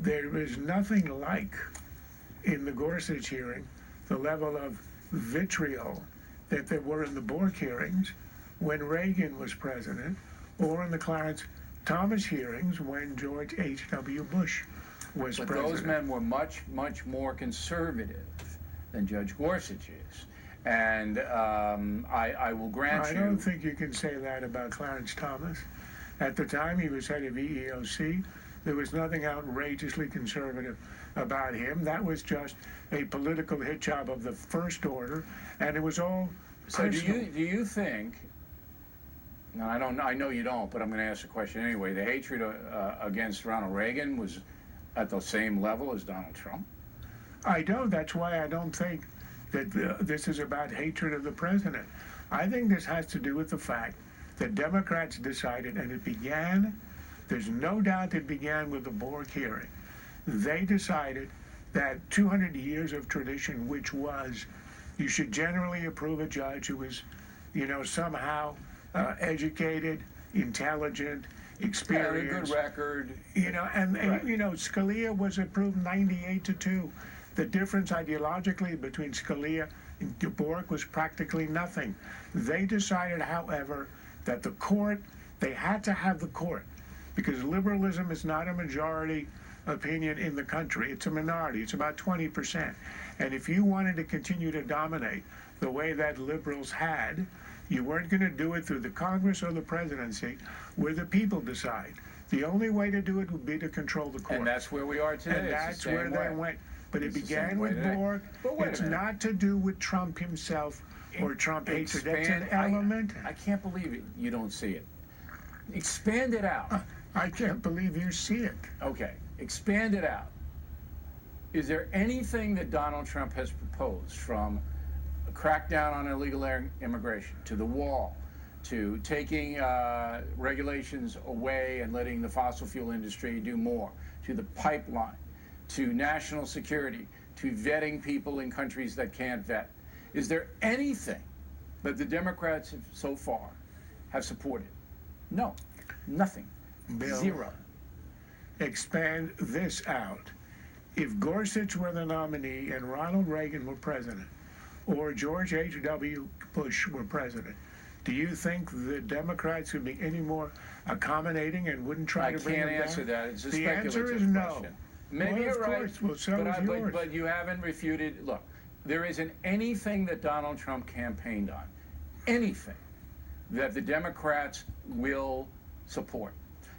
there is nothing like, in the Gorsuch hearing, the level of vitriol that there were in the Bork hearings when Reagan was president, or in the Clarence Thomas hearings when George H.W. Bush was president. But those men were much, much more conservative than Judge Gorsuch is. And I will grant you... I don't think you can say that about Clarence Thomas. At the time he was head of EEOC, there was nothing outrageously conservative about him. That was just a political hit job of the first order, and it was all personal. So do you think... No, I know you don't, but I'm going to ask the question anyway. The hatred against Ronald Reagan was at the same level as Donald Trump? I don't. That's why I don't think that this is about hatred of the president. I think this has to do with the fact that Democrats decided, and it began, there's no doubt it began with the Bork hearing. They decided that 200 years of tradition, which was you should generally approve a judge who was, somehow educated, intelligent, experienced. A good record. Right. Scalia was approved 98-2. The difference ideologically between Scalia and Bork was practically nothing. They decided, however, that the court, they had to have the court, because liberalism is not a majority opinion in the country. It's a minority. It's about 20%. And if you wanted to continue to dominate the way that liberals had, you weren't going to do it through the Congress or the presidency, where the people decide. The only way to do it would be to control the court. And that's where we are today. And that's where they went. But it began with Bork. It's not to do with Trump himself or Trump hatred. That's an element. I can't believe it. You don't see it. Expand it out. I can't believe you see it. Okay. Expand it out. Is there anything that Donald Trump has proposed, from a crackdown on illegal immigration, to the wall, to taking regulations away and letting the fossil fuel industry do more, to the pipeline, to national security, to vetting people in countries that can't vet? Is there anything that the Democrats have so far have supported? No, nothing. Bill, zero. Expand this out. If Gorsuch were the nominee and Ronald Reagan were president, or George H.W. Bush were president, do you think the Democrats would be any more accommodating and wouldn't try to bring them down? I can't answer that. It's a the speculative answer is no. question. Maybe you're right, well, so is yours. But you haven't refuted. Look, there isn't anything that Donald Trump campaigned on, anything that the Democrats will support.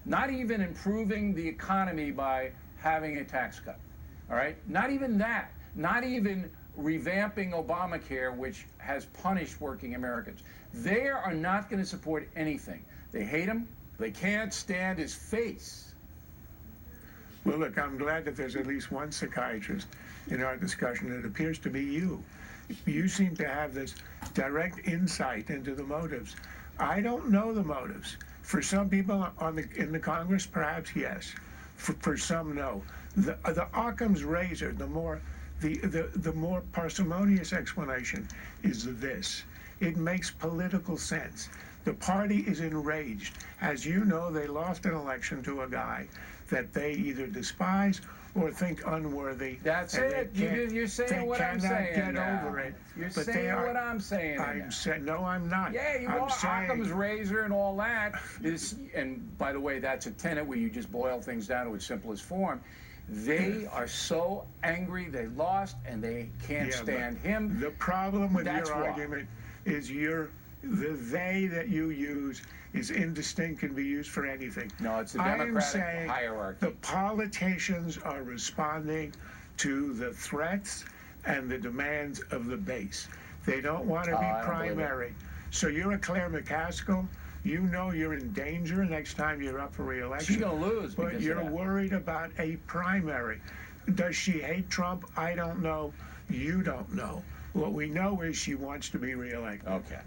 Not even improving the economy by having a tax cut, all right? Not even that. Not even revamping Obamacare, which has punished working Americans. They are not going to support anything. They hate him. They can't stand his face. Well, look, I'm glad that there's at least one psychiatrist in our discussion. It appears to be you. You seem to have this direct insight into the motives. I don't know the motives. For some people in the Congress, perhaps yes. For some, no. The Occam's razor, the more parsimonious explanation is this. It makes political sense. The party is enraged. As you know, they lost an election to a guy that they either despise or think unworthy. That's it. You're saying what I'm saying. They cannot get over it. You're saying what I'm saying. No, I'm not. Yeah, you are. Occam's razor and all that is, and by the way, that's a tenet where you just boil things down to its simplest form. They are so angry they lost and they can't stand him. The problem with your argument is the they that you use is indistinct, can be used for anything. No, it's the Democratic hierarchy. The politicians are responding to the threats and the demands of the base. They don't want to be primary. So you're a Claire McCaskill. You know you're in danger next time you're up for re-election. She's going to lose. But you're worried about a primary. Does she hate Trump? I don't know. You don't know. What we know is she wants to be re-elected. Okay.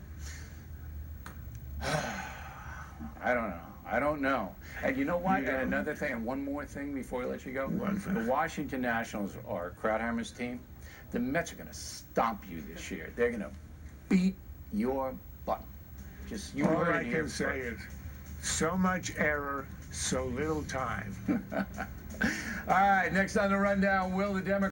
I don't know. And you know what? And another thing, and one more thing before I let you go. The Washington Nationals are Krauthammer's team. The Mets are going to stomp you this year. They're going to beat your butt. Just you All heard I it here can say is, so much error, so little time. All right, next on the rundown, will the Democrats